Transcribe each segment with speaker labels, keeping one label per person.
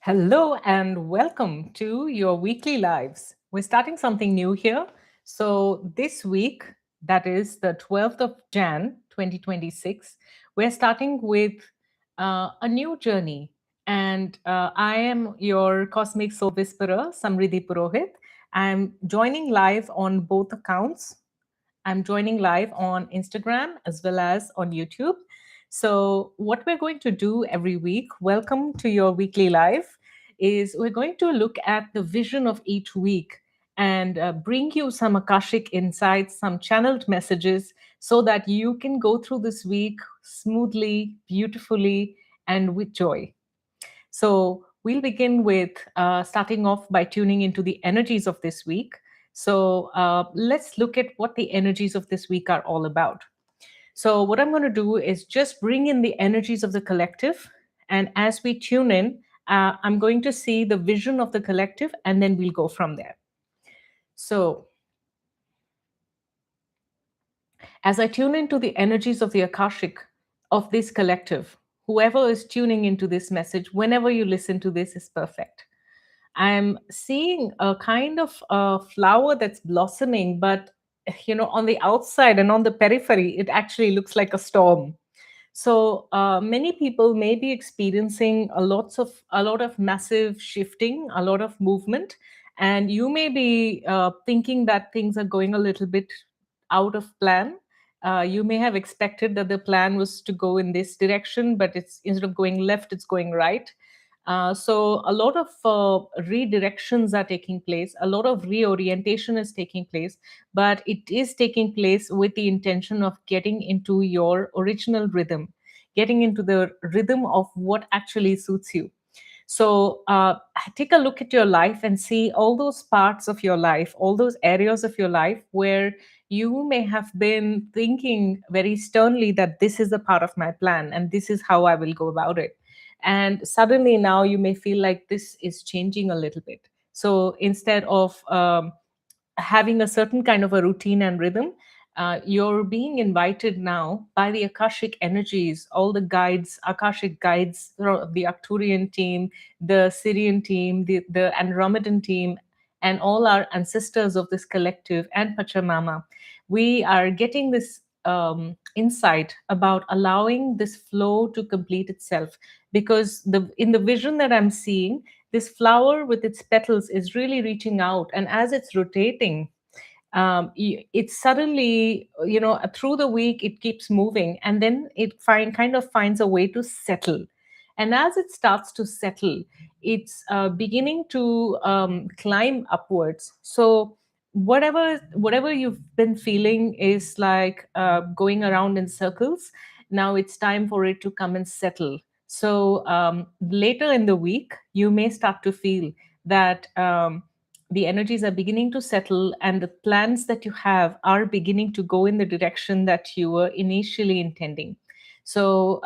Speaker 1: Hello and welcome to your weekly lives. We're starting something new here. So, this week, that is the 12th of Jan 2026, we're starting with a new journey. And I am your Cosmic Soul Whisperer, Samridhi Purohit. I'm joining live on both accounts. I'm joining live on Instagram as well as on YouTube. So, what we're going to do every week, welcome to your weekly live, is we're going to look at the vision of each week and bring you some Akashic insights, some channeled messages, so that you can go through this week smoothly, beautifully, and with joy. So we'll begin with starting off by tuning into the energies of this week. So let's look at what the energies of this week are all about. So, what I'm going to do is just bring in the energies of the collective. And as we tune in, I'm going to see the vision of the collective, and then we'll go from there. So, as I tune into the energies of the Akashic of this collective, whoever is tuning into this message, whenever you listen to this, is perfect. I'm seeing a kind of a flower that's blossoming, but on the outside and on the periphery, it actually looks like a storm. So many people may be experiencing a lot of massive shifting, a lot of movement, and you may be thinking that things are going a little bit out of plan. You may have expected that the plan was to go in this direction, but it's instead of going left, it's going right. So a lot of redirections are taking place, a lot of reorientation is taking place, but it is taking place with the intention of getting into your original rhythm, getting into the rhythm of what actually suits you. So take a look at your life and see all those parts of your life, all those areas of your life where you may have been thinking very sternly that this is a part of my plan and this is how I will go about it. And suddenly now you may feel like this is changing a little bit. So instead of having a certain kind of a routine and rhythm, you're being invited now by the Akashic energies, all the guides, Akashic guides, the Arcturian team, the Syrian team, the Andromedan team, and all our ancestors of this collective and Pachamama. We are getting this insight about allowing this flow to complete itself, because in the vision that I'm seeing, this flower with its petals is really reaching out, and as it's rotating, it suddenly, through the week it keeps moving, and then it kind of finds a way to settle. And as it starts to settle, it's beginning to climb upwards. So whatever you've been feeling is like going around in circles. Now it's time for it to come and settle. So later in the week, you may start to feel that the energies are beginning to settle, and the plans that you have are beginning to go in the direction that you were initially intending. So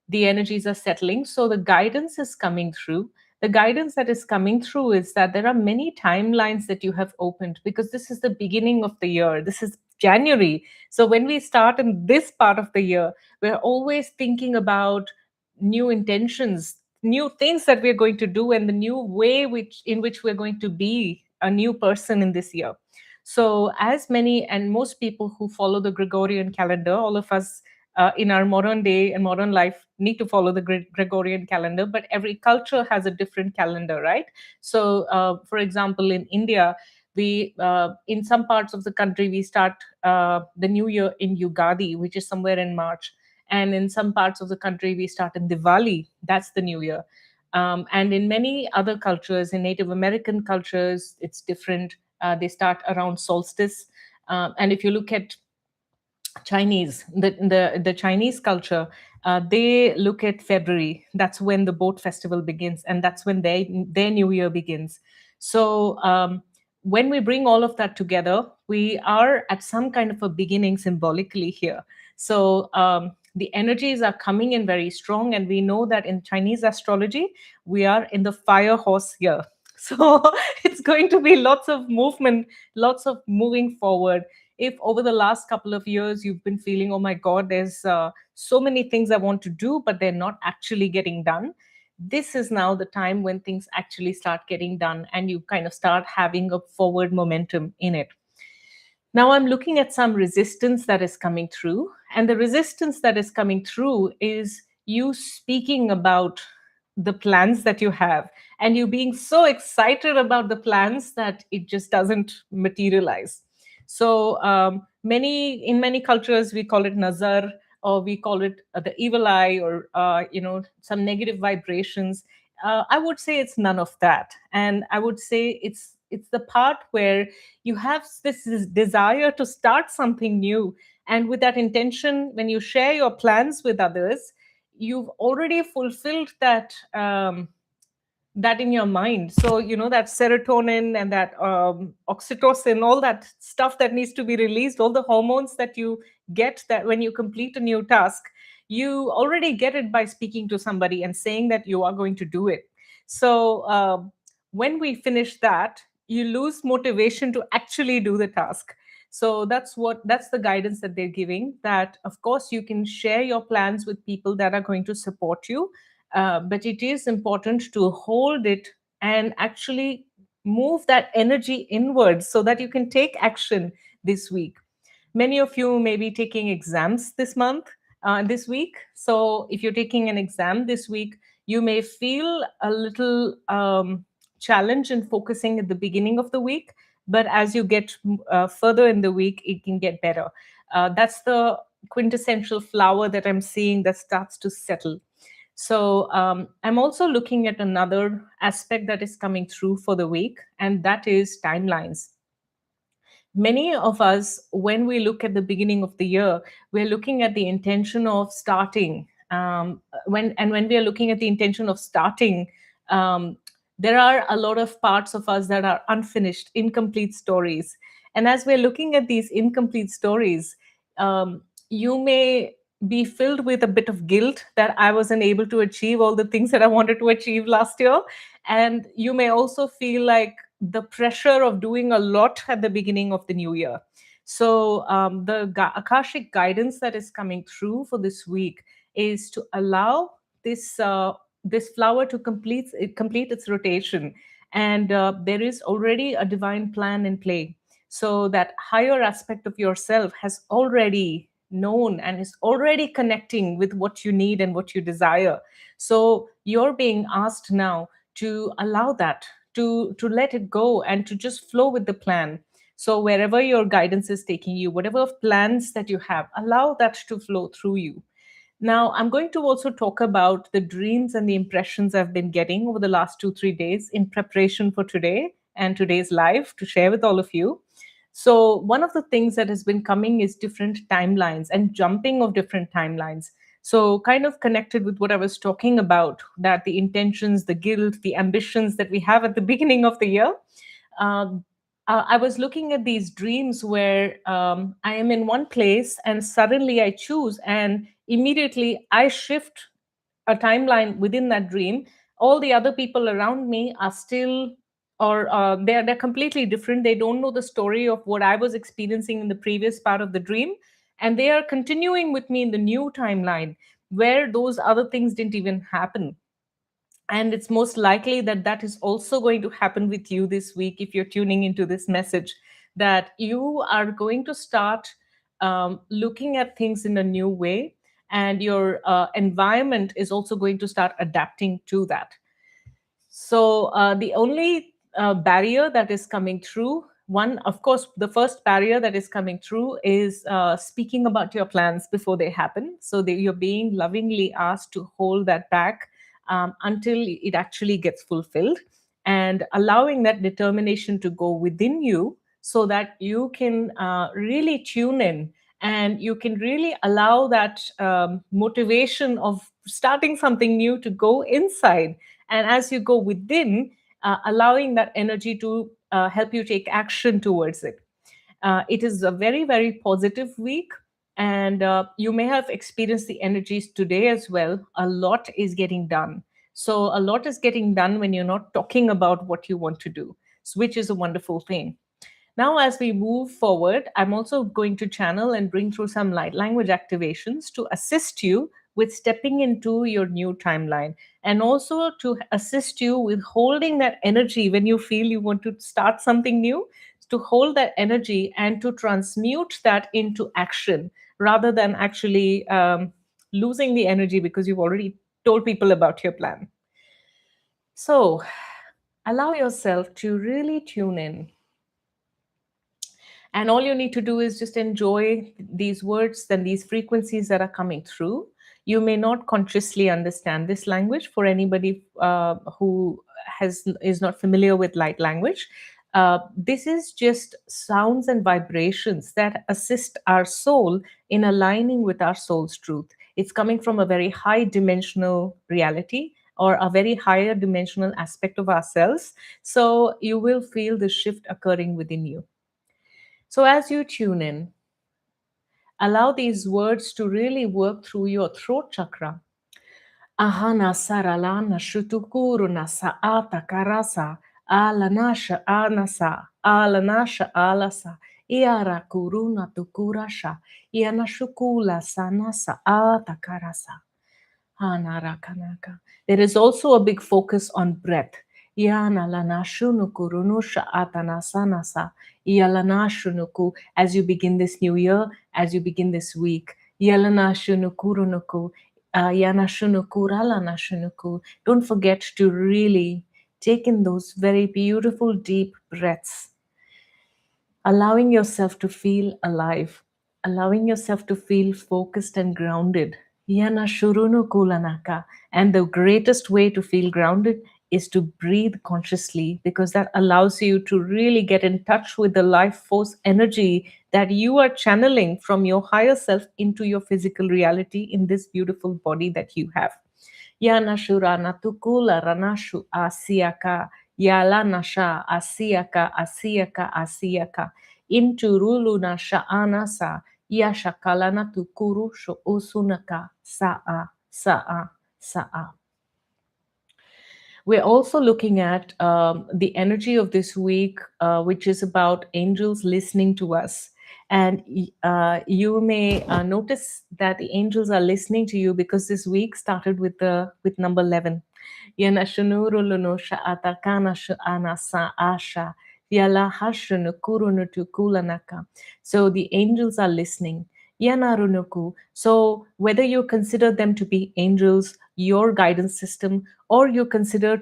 Speaker 1: the energies are settling. So the guidance is coming through. The guidance that is coming through is that there are many timelines that you have opened, because this is the beginning of the year. This is January. So when we start in this part of the year, we're always thinking about new intentions, new things that we're going to do, and the new way in which we're going to be a new person in this year. So as many and most people who follow the Gregorian calendar, all of us in our modern day and modern life need to follow the Gregorian calendar, but every culture has a different calendar, right? So for example, in India, we in some parts of the country we start the new year in Yugadi, which is somewhere in March, and in some parts of the country we start in Diwali, that's the new year. And in many other cultures, in Native American cultures, it's different. They start around solstice. And if you look at Chinese, the Chinese culture, they look at February. That's when the boat festival begins, and that's when their new year begins. So when we bring all of that together, we are at some kind of a beginning symbolically here. So the energies are coming in very strong, and we know that in Chinese astrology, we are in the fire horse year. So it's going to be lots of movement, lots of moving forward. If over the last couple of years you've been feeling, oh my God, there's so many things I want to do, but they're not actually getting done, this is now the time when things actually start getting done and you kind of start having a forward momentum in it. Now I'm looking at some resistance that is coming through, and the resistance that is coming through is you speaking about the plans that you have and you being so excited about the plans that it just doesn't materialize. So many in many cultures we call it nazar, or we call it the evil eye, or some negative vibrations. I would say it's none of that, and I would say it's the part where you have this desire to start something new, and with that intention, when you share your plans with others, you've already fulfilled that in your mind. So that serotonin and that oxytocin, all that stuff that needs to be released, all the hormones that you get that when you complete a new task, you already get it by speaking to somebody and saying that you are going to do it. So when we finish that, you lose motivation to actually do the task. So that's the guidance that they're giving, that of course you can share your plans with people that are going to support you, but it is important to hold it and actually move that energy inwards so that you can take action this week. Many of you may be taking exams this week. So if you're taking an exam this week, you may feel a little challenge in focusing at the beginning of the week, but as you get further in the week, it can get better. That's the quintessential flower that I'm seeing that starts to settle. So I'm also looking at another aspect that is coming through for the week, and that is timelines. Many of us, when we look at the beginning of the year, we're looking at the intention of starting. When we are looking at the intention of starting, there are a lot of parts of us that are unfinished, incomplete stories. And as we're looking at these incomplete stories, you may be filled with a bit of guilt that I wasn't able to achieve all the things that I wanted to achieve last year. And you may also feel like the pressure of doing a lot at the beginning of the new year. So the Akashic guidance that is coming through for this week is to allow this flower to complete its rotation, and there is already a divine plan in play. So that higher aspect of yourself has already known and is already connecting with what you need and what you desire. So you're being asked now to allow that, to let it go and to just flow with the plan. So wherever your guidance is taking you, whatever plans that you have, allow that to flow through you. Now, I'm going to also talk about the dreams and the impressions I've been getting over the last 2, 3 days in preparation for today and today's live to share with all of you. So, one of the things that has been coming is different timelines and jumping of different timelines. So, kind of connected with what I was talking about, that the intentions, the guilt, the ambitions that we have at the beginning of the year. Um, I was looking at these dreams where I am in one place and suddenly I choose, and immediately I shift a timeline within that dream. All the other people around me are still, or they're completely different. They don't know the story of what I was experiencing in the previous part of the dream, and they are continuing with me in the new timeline where those other things didn't even happen. And it's most likely that that is also going to happen with you this week if you're tuning into this message, that you are going to start looking at things in a new way, and your environment is also going to start adapting to that. So the only barrier that is coming through, one, of course, the first barrier that is coming through is speaking about your plans before they happen. So you're being lovingly asked to hold that back until it actually gets fulfilled, and allowing that determination to go within you so that you can really tune in, and you can really allow that motivation of starting something new to go inside. And as you go within, allowing that energy to help you take action towards it. It is a very, very positive week, and you may have experienced the energies today as well. A lot is getting done. So a lot is getting done when you're not talking about what you want to do, which is a wonderful thing. Now, as we move forward, I'm also going to channel and bring through some light language activations to assist you with stepping into your new timeline, and also to assist you with holding that energy when you feel you want to start something new, to hold that energy and to transmute that into action rather than actually losing the energy because you've already told people about your plan. So allow yourself to really tune in, and all you need to do is just enjoy these words and these frequencies that are coming through. You may not consciously understand this language. For anybody who is not familiar with light language, this is just sounds and vibrations that assist our soul in aligning with our soul's truth. It's coming from a very high dimensional reality or a very higher dimensional aspect of ourselves. So you will feel the shift occurring within you. So, as you tune in, allow these words to really work through your throat chakra. Ahana saralana shutukuruna saata karasa, alanasha anasa, alanasha alasa, iara kuruna tukurasha, ianashukula sanasa ata karasa. Hanarakanaka. There is also a big focus on breath. Yana lanashunuku runusha atanasanasa. Yalanashunuku as you begin this new year, as you begin this week. Yalanashunuku runuku. Yanashunuku ralanashunuku. Don't forget to really take in those very beautiful deep breaths, allowing yourself to feel alive, allowing yourself to feel focused and grounded. Yana shurunu kulanaka. And the greatest way to feel grounded is to breathe consciously, because that allows you to really get in touch with the life force energy that you are channeling from your higher self into your physical reality in this beautiful body that you have. Yanashura natukula ranashu asiaka. Yala nasha asiaka asiaka asiaka. Into rulu nasha anasa. Yashakalana tukuru sho usunaka. Saa saa saa. We're also looking at the energy of this week, which is about angels listening to us. And you may notice that the angels are listening to you because this week started with number 11. Yana shunuruluno sha'ata kana sha'ana sa'asha. Yala hashunu kurunu tukulanaka. So the angels are listening. Yana runuku. So whether you consider them to be angels, your guidance system, or you consider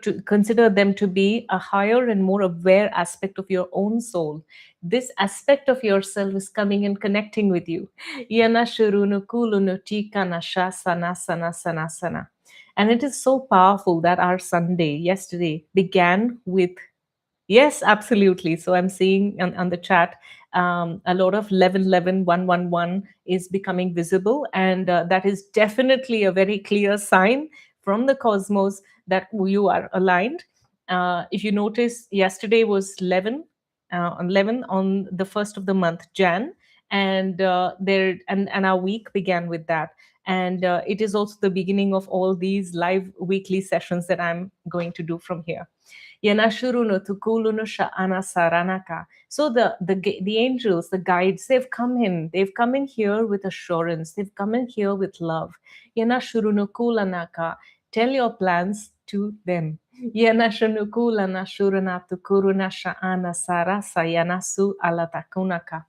Speaker 1: them to be a higher and more aware aspect of your own soul, this aspect of yourself is coming and connecting with you. Yana shurunu kulunu tika nasha sana sana sana sana. And it is so powerful that our Sunday yesterday began with, yes, absolutely. So I'm seeing on the chat a lot of 11, 11, 111 is becoming visible. And that is definitely a very clear sign from the cosmos that you are aligned. If you notice, yesterday was 11, on 11 on the first of the month, Jan. And and our week began with that. And it is also the beginning of all these live weekly sessions that I'm going to do from here. Yanashuruno tukuluno sha'ana saranaka. So the angels, the guides, they've come in. They've come in here with assurance. They've come in here with love. Yanashuruno kulanaka. Tell your plans to them. Yanashunukulana shurana tukuruna sha'ana sarasa yanasu alatakunaka.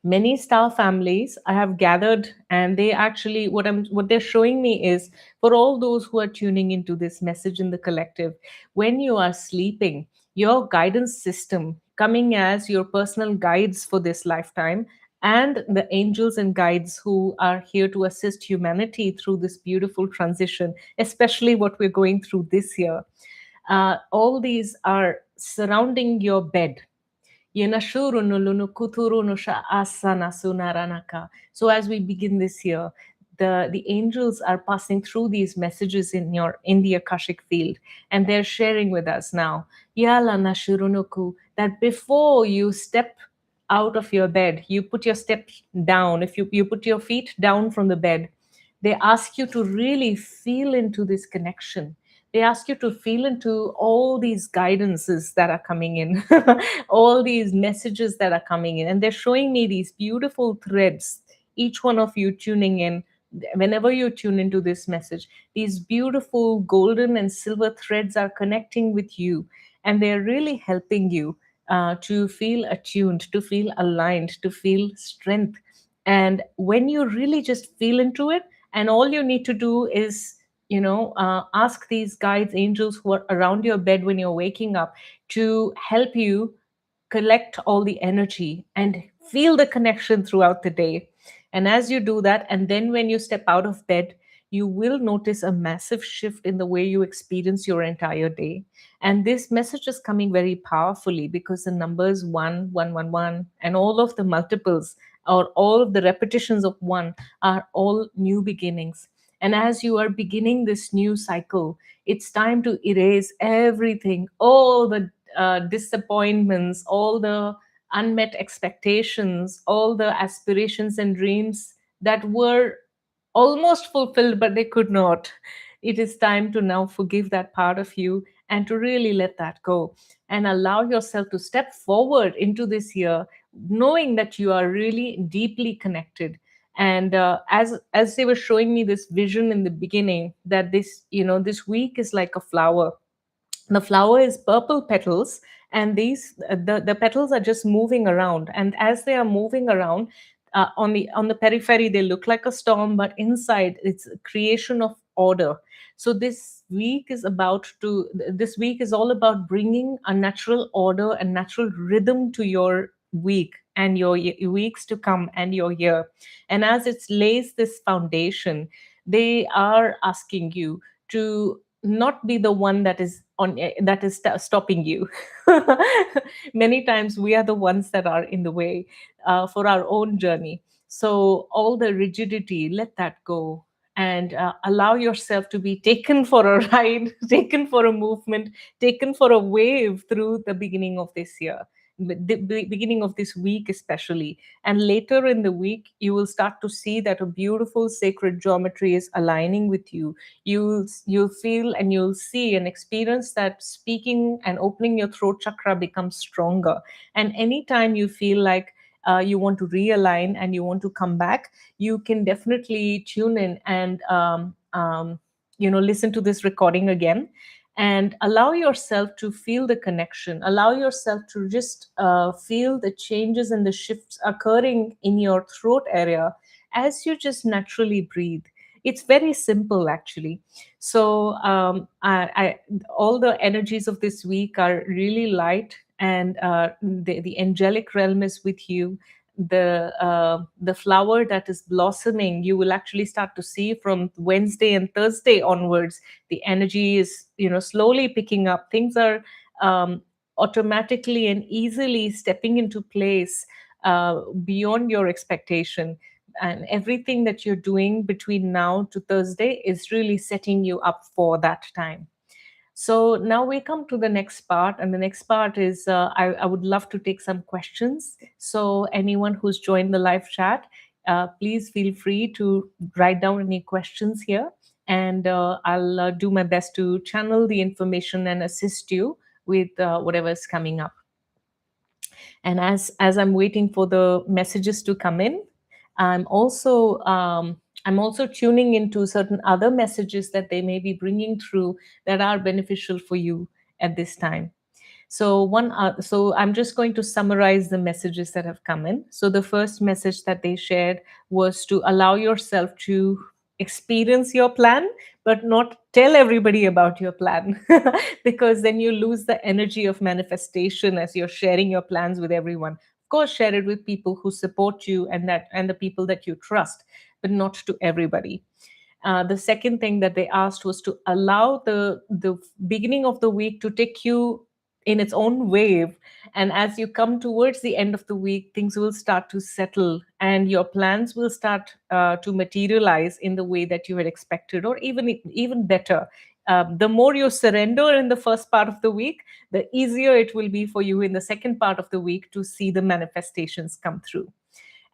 Speaker 1: Many star families I have gathered, and they actually, what they're showing me is, for all those who are tuning into this message in the collective, when you are sleeping, your guidance system coming as your personal guides for this lifetime, and the angels and guides who are here to assist humanity through this beautiful transition, especially what we're going through this year, all these are surrounding your bed. So as we begin this year, the angels are passing through these messages in the Akashic field, and they're sharing with us now. That before you step out of your bed, you put your steps down. If you put your feet down from the bed, they ask you to really feel into this connection. They ask you to feel into all these guidances that are coming in, all these messages that are coming in. And they're showing me these beautiful threads, each one of you tuning in whenever you tune into this message, these beautiful golden and silver threads are connecting with you, and they're really helping you to feel attuned, to feel aligned, to feel strength. And when you really just feel into it, and all you need to do is, ask these guides, angels who are around your bed when you're waking up, to help you collect all the energy and feel the connection throughout the day. And as you do that, and then when you step out of bed, you will notice a massive shift in the way you experience your entire day. And this message is coming very powerfully because the numbers 1, 1, 1, 1, and all of the multiples, or all of the repetitions of one, are all new beginnings. And as you are beginning this new cycle, it's time to erase everything, all the disappointments, all the unmet expectations, all the aspirations and dreams that were almost fulfilled, but they could not. It is time to now forgive that part of you and to really let that go and allow yourself to step forward into this year, knowing that you are really deeply connected. And as they were showing me this vision in the beginning, that this week is like a flower. The flower is purple petals, and the petals are just moving around, and as they are moving around, on the periphery they look like a storm, but inside it's a creation of order. So this week is all about bringing a natural order and natural rhythm to your week and your weeks to come and your year. And as it lays this foundation, they are asking you to not be the one that is stopping you. Many times we are the ones that are in the way for our own journey. So all the rigidity, let that go, and allow yourself to be taken for a ride, taken for a movement, taken for a wave through the beginning of this year, the beginning of this week especially. And later in the week, you will start to see that a beautiful sacred geometry is aligning with you. You'll feel and you'll see and experience that speaking and opening your throat chakra becomes stronger. And anytime you feel like you want to realign and you want to come back, you can definitely tune in and listen to this recording again, and allow yourself to feel the connection, allow yourself to just feel the changes and the shifts occurring in your throat area as you just naturally breathe. It's very simple, actually. So all the energies of this week are really light, and the angelic realm is with you. The flower that is blossoming, you will actually start to see from Wednesday and Thursday onwards. The energy is, slowly picking up. Things are automatically and easily stepping into place beyond your expectation, and everything that you're doing between now to Thursday is really setting you up for that time. So now we come to the next part, and the next part is I would love to take some questions. So anyone who's joined the live chat, please feel free to write down any questions here, and I'll do my best to channel the information and assist you with whatever is coming up. And as I'm waiting for the messages to come in, i'm also um, I'm also tuning into certain other messages that they may be bringing through that are beneficial for you at this time. So I'm just going to summarize the messages that have come in. So the first message that they shared was to allow yourself to experience your plan, but not tell everybody about your plan, because then you lose the energy of manifestation as you're sharing your plans with everyone. Of course, share it with people who support you and the people that you trust, but not to everybody. The second thing that they asked was to allow the beginning of the week to take you in its own wave, and as you come towards the end of the week, things will start to settle and your plans will start to materialize in the way that you had expected, or even better. The more you surrender in the first part of the week, the easier it will be for you in the second part of the week to see the manifestations come through.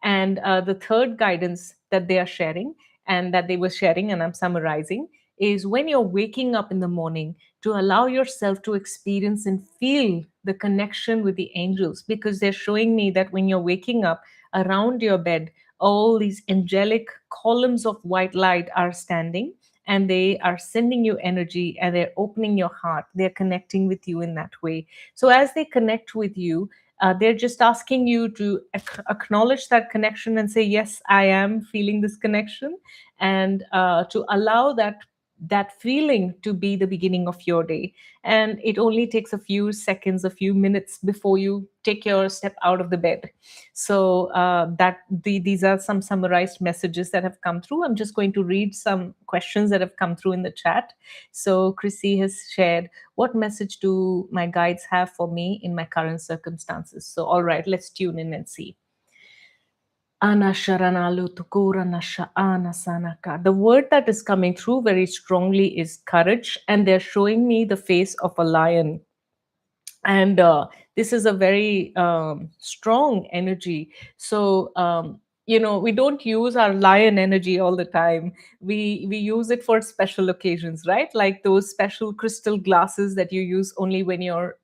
Speaker 1: And the third guidance that they are sharing, and that they were sharing, and I'm summarizing, is when you're waking up in the morning, to allow yourself to experience and feel the connection with the angels, because they're showing me that when you're waking up, around your bed, all these angelic columns of white light are standing, and they are sending you energy, and they're opening your heart. They're connecting with you in that way. So as they connect with you, they're just asking you to acknowledge that connection and say, yes, I am feeling this connection, and to allow that feeling to be the beginning of your day. And it only takes a few seconds, a few minutes before you take your step out of the bed. So these are some summarized messages that have come through. I'm just going to read some questions that have come through in the chat. So Chrissy has shared, what message do my guides have for me in my current circumstances? So all right, let's tune in and see. The word that is coming through very strongly is courage, and they're showing me the face of a lion. And this is a very strong energy. So we don't use our lion energy all the time. We use it for special occasions, right? Like those special crystal glasses that you use only when you're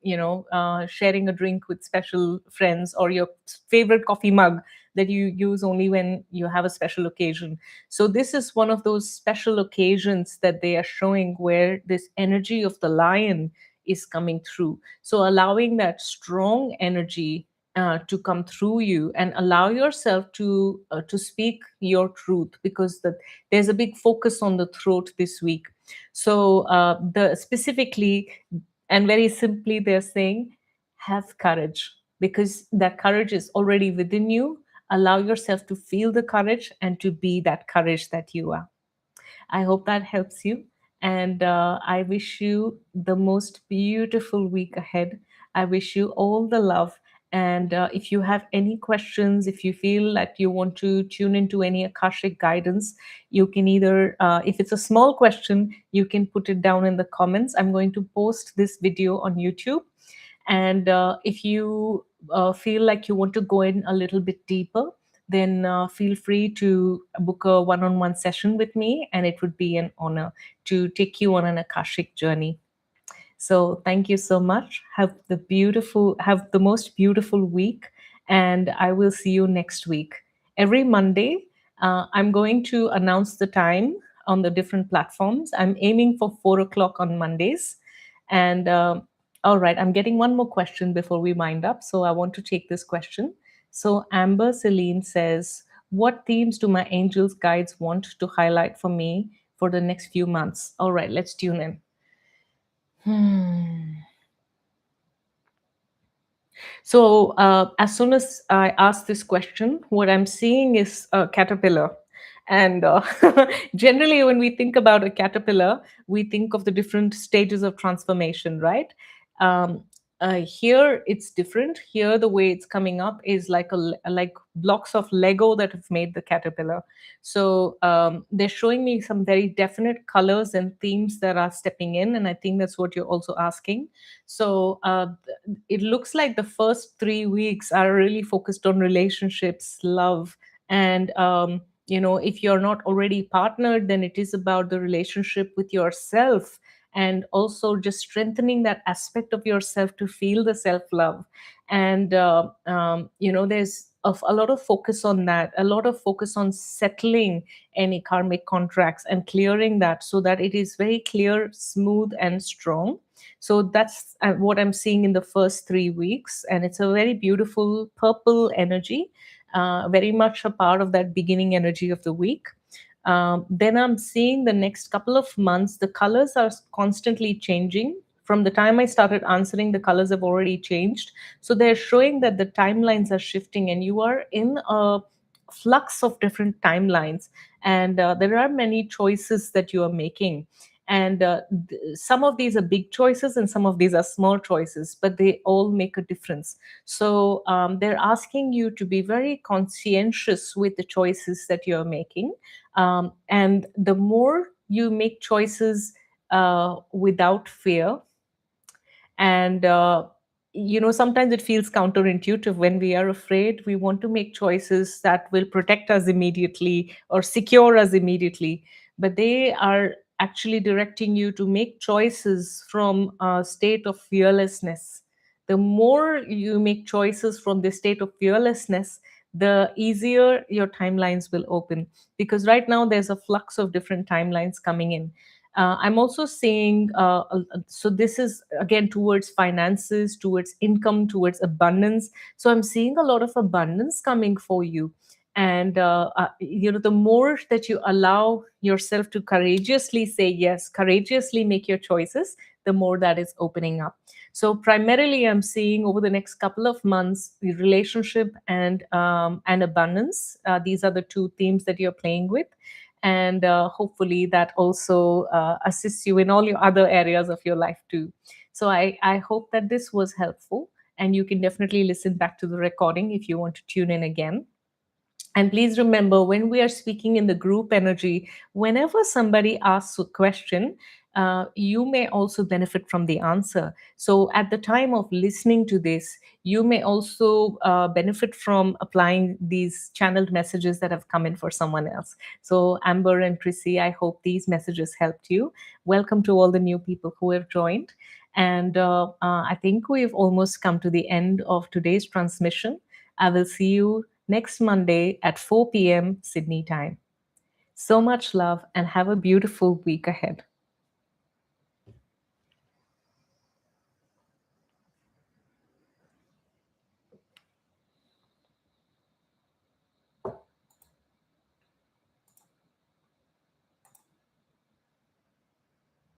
Speaker 1: sharing a drink with special friends, or your favorite coffee mug that you use only when you have a special occasion. So this is one of those special occasions that they are showing, where this energy of the lion is coming through. So allowing that strong energy to come through you, and allow yourself to speak your truth, because there's a big focus on the throat this week. So the specifically and very simply, they're saying, have courage, because that courage is already within you. Allow yourself to feel the courage and to be that courage that you are. I hope that helps you. And I wish you the most beautiful week ahead. I wish you all the love. And if you have any questions, if you feel that you want to tune into any Akashic guidance, you can either, if it's a small question, you can put it down in the comments. I'm going to post this video on YouTube. And if you feel like you want to go in a little bit deeper, then feel free to book a one-on-one session with me, and it would be an honor to take you on an Akashic journey. So thank you so much. Have the most beautiful week, and I will see you next week. Every Monday, I'm going to announce the time on the different platforms. I'm aiming for 4 o'clock on Mondays. And all right, I'm getting one more question before we wind up. So I want to take this question. So Amber Celine says, what themes do my angels guides want to highlight for me for the next few months? All right, let's tune in. So as soon as I ask this question, what I'm seeing is a caterpillar. And generally, when we think about a caterpillar, we think of the different stages of transformation, right? Um, Here, it's different. Here, the way it's coming up is like blocks of Lego that have made the caterpillar. So they're showing me some very definite colors and themes that are stepping in, and I think that's what you're also asking. So it looks like the first 3 weeks are really focused on relationships, love, and if you're not already partnered, then it is about the relationship with yourself, and also just strengthening that aspect of yourself to feel the self love. And there's a lot of focus on that, a lot of focus on settling any karmic contracts and clearing that, so that it is very clear, smooth, and strong. So that's what I'm seeing in the first 3 weeks. And it's a very beautiful purple energy, very much a part of that beginning energy of the week. Then I'm seeing the next couple of months, the colors are constantly changing. From the time I started answering, the colors have already changed. So they're showing that the timelines are shifting, and you are in a flux of different timelines. And there are many choices that you are making. And some of these are big choices, and some of these are small choices, but they all make a difference. So they're asking you to be very conscientious with the choices that you're making. And the more you make choices without fear, and sometimes it feels counterintuitive. When we are afraid, we want to make choices that will protect us immediately or secure us immediately, but they are actually directing you to make choices from a state of fearlessness. The more you make choices from the state of fearlessness, the easier your timelines will open, because right now there's a flux of different timelines coming in. I'm also saying, so this is again towards finances, towards income, towards abundance. So I'm seeing a lot of abundance coming for you. And the more that you allow yourself to courageously say yes, courageously make your choices, the more that is opening up. So primarily, I'm seeing over the next couple of months, the relationship and abundance. These are the two themes that you're playing with, and hopefully that also assists you in all your other areas of your life too. So I hope that this was helpful, and you can definitely listen back to the recording if you want to tune in again. And please remember, when we are speaking in the group energy, whenever somebody asks a question, you may also benefit from the answer. So at the time of listening to this, you may also benefit from applying these channeled messages that have come in for someone else. So Amber and Chrissy, I hope these messages helped you. Welcome to all the new people who have joined. And I think we've almost come to the end of today's transmission. I will see you next Monday at 4 p.m. Sydney time. So much love and have a beautiful week ahead.